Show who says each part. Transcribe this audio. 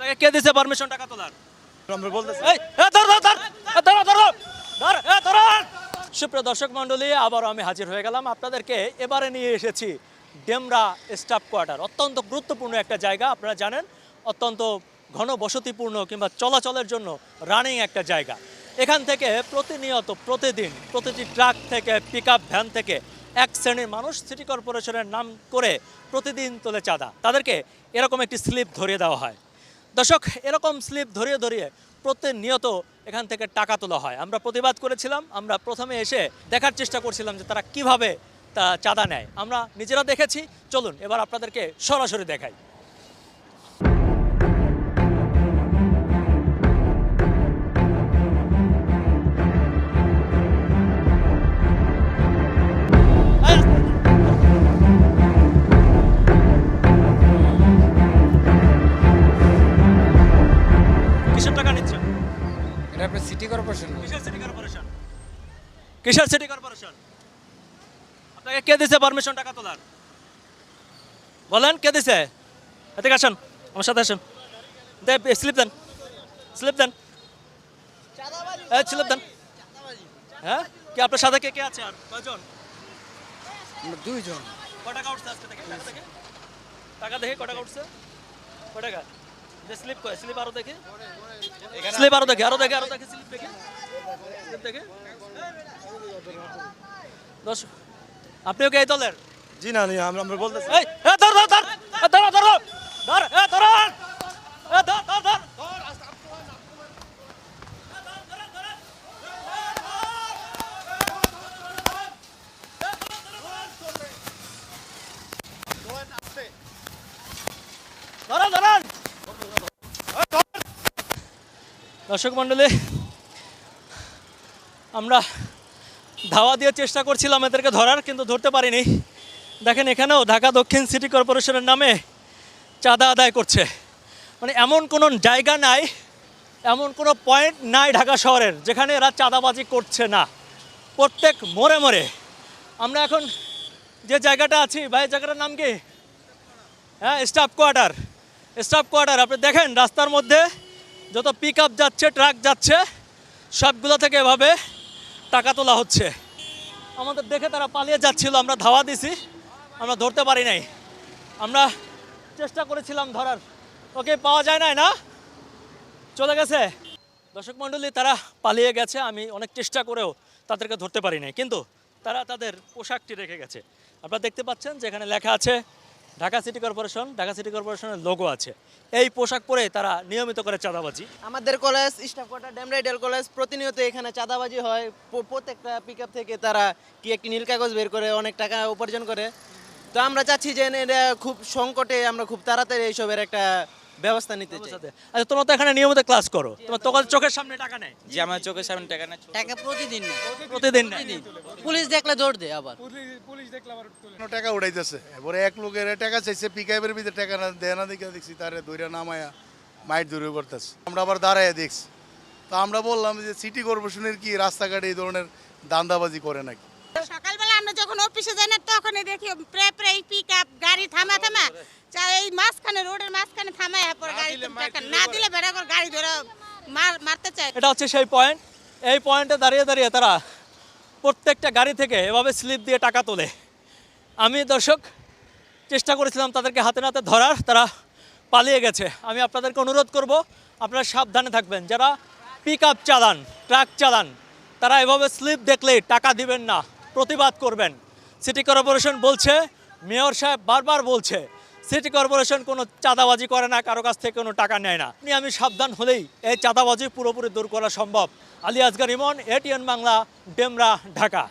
Speaker 1: আপনাকে কে দিয়েছে পারমিশন টাকা তোলার?
Speaker 2: আমরা বলতেছি
Speaker 1: সুপ্রিয় দর্শক মণ্ডলী, আবারও আমি হাজির হয়ে গেলাম। আপনাদেরকে এবারে নিয়ে এসেছি ডেমরা স্টাফ কোয়ার্টার। অত্যন্ত গুরুত্বপূর্ণ একটা জায়গা, আপনারা জানেন, অত্যন্ত ঘনবসতিপূর্ণ কিংবা চলাচলের জন্য রানিং একটা জায়গা। এখান থেকে প্রতিনিয়ত প্রতিদিন প্রতিটি ট্রাক থেকে পিকআপ ভ্যান থেকে এক শ্রেণীর মানুষ সিটি কর্পোরেশনের নাম করে প্রতিদিন তোলে চাঁদা। তাদেরকে এরকম একটি স্লিপ ধরিয়ে দেওয়া হয়। দর্শক, এরকম স্লিপ ধরিয়ে ধরিয়ে প্রতিনিয়ত এখান থেকে টাকা তোলা হয়। আমরা প্রতিবাদ করেছিলাম। আমরা প্রথমে এসে দেখার চেষ্টা করছিলাম যে তারা কিভাবে তা চাঁদা নেয়। আমরা নিজেরা দেখেছি, চলুন এবার আপনাদেরকে সরাসরি দেখাই। কিসের টাকা নিচ্ছেন?
Speaker 3: এটা আপনার সিটি কর্পোরেশন।
Speaker 1: কিসের সিটি কর্পোরেশন? কিসের সিটি কর্পোরেশন? আপনাকে কে দিয়েছে পারমিশন টাকা তোলার? বলেন, কে দিয়েছে? এদিকে আসেন, আমার সাথে আসেন। স্লিপ দেন, স্লিপ দেন, স্লিপ দেন। হ্যাঁ, কি আপনার সাথে কে কে আছে? আর কয়জন?
Speaker 3: আমরা দুইজন।
Speaker 1: কয় টাকা উঠছে আজকে থেকে? টাকা দেখে কয় টাকা উঠছে? কয় টাকা? যে স্লিপ কয়, স্লিপ আরো দেখে, স্লিপ আরো দেখে, আরো দেখে, আরো দেখে, স্লিপ দেখে, স্লিপ দেখে। দশ, আপনিও কি এই দলের?
Speaker 2: জি না আমরা বলতেছি
Speaker 1: এই ধর ধর ধর ধর ধর ধর ধর ধর ধর ধর। দর্শক মণ্ডলী, আমরা ধাওয়া দিয়ে চেষ্টা করছিলাম এদেরকে ধরার, কিন্তু ধরতে পারিনি। দেখেন, এখানেও ঢাকা দক্ষিণ সিটি কর্পোরেশনের নামে চাঁদা আদায় করছে। মানে এমন কোনো জায়গা নাই, এমন কোনো পয়েন্ট নাই ঢাকা শহরের যেখানে এরা চাঁদাবাজি করছে না। প্রত্যেক মোড়ে মোড়ে। আমরা এখন যে জায়গাটা আছি, ভাই জায়গাটার নাম কি? হ্যাঁ, স্টাফ কোয়ার্টার। Staff quarter. আপনি দেখেন রাস্তার মধ্যে যত পিকআপ যাচ্ছে, ট্রাক যাচ্ছে, সবগুলো থেকে এভাবে টাকা তোলা হচ্ছে। আমাদের দেখে তারা পালিয়ে যাচ্ছিল, আমরা ধাওয়া দিছি, আমরা ধরতে পারি নাই। আমরা চেষ্টা করেছিলাম ধরার, ওকে পাওয়া যায় নাই, না চলে গেছে। দর্শক মণ্ডলী, তারা পালিয়ে গেছে। আমি অনেক চেষ্টা করেও তাদেরকে ধরতে পারি নাই, কিন্তু তারা তাদের পোশাকটি রেখে গেছে। আপনারা দেখতে পাচ্ছেন যেখানে লেখা আছে Dhaka city corporation, Dhaka city কর্পোরেশনের লোগো আছে। এই পোশাক পরে তারা নিয়মিত করে চাঁদাবাজি।
Speaker 4: আমাদের college staff quarter Demra ideal college, প্রতিনিয়ত এখানে চাঁদাবাজি হয়। প্রত্যেকটা পিকআপ থেকে তারা কি একটি নীল কাগজ বের করে অনেক টাকা উপার্জন করে। তো আমরা চাচ্ছি যে এটা খুব সংকটে, আমরা খুব তাড়াতাড়ি এইসবের একটা ব্যবস্থা নিতে চাই।
Speaker 1: আচ্ছা, তোমরা তো এখানে নিয়মিত ক্লাস করো, তোমার তোর চোখের সামনে টাকা নেয়?
Speaker 3: জি, আমার চোখের সামনে টাকা না।
Speaker 5: টাকা প্রতিদিন নেয়।
Speaker 1: প্রতিদিন নেয়।
Speaker 5: পুলিশ দেখলে দৌড় দেয় আবার।
Speaker 6: টাকা উড়াইতেছে, এবারে এক লোকের টাকা চাইছে, পিকআপের ভিতরে টাকা না দেয় না, দেখে দেখছি তারে দইরা নামায়া মাইট দূরে করতেছে। আমরা আবার দাঁড়াইয়া দেখছি, তো আমরা বললাম যে সিটি কর্পোরেশনের কি রাস্তাঘাটে এই ধরনের দান্দাবাজি করে নাকি।
Speaker 7: সকালবেলা আমরা যখন অফিসে যাই না, তখন দেখি প্রায় প্রায় পিকআপ গাড়ি থামা এই মাঝখানে, রোডের মাঝখানে থামায়, গাড়ি না দিলে বেড়া করে গাড়ি ধরে মারতে চায়।
Speaker 1: এটা হচ্ছে সেই পয়েন্ট। এই পয়েন্টে দাঁড়িয়ে দাঁড়িয়ে তারা প্রত্যেকটা গাড়ি থেকে এভাবে স্লিপ দিয়ে টাকা তোলে। আমি দর্শক চেষ্টা করেছিলাম তাদেরকে হাতে নাতে ধরার, তারা পালিয়ে গেছে। আমি আপনাদেরকে অনুরোধ করব, আপনারা সাবধানে থাকবেন। যারা পিকআপ চালান, ট্রাক চালান, তারা এভাবে স্লিপ দেখলেই টাকা দিবেন না, প্রতিবাদ করবেন। সিটি কর্পোরেশন বলছে, মেয়র সাহেব বারবার বলছে, সিটি কর্পোরেশন কোনো চাঁদাবাজি করে না, কারো কাছ থেকে কোনো টাকা নেয় না। আমি সাবধান হলেই এই চাঁদাবাজি পুরোপুরি দূর করা সম্ভব। আলী আসগর ইমন, এটিএন বাংলা, ডেমরা, ঢাকা।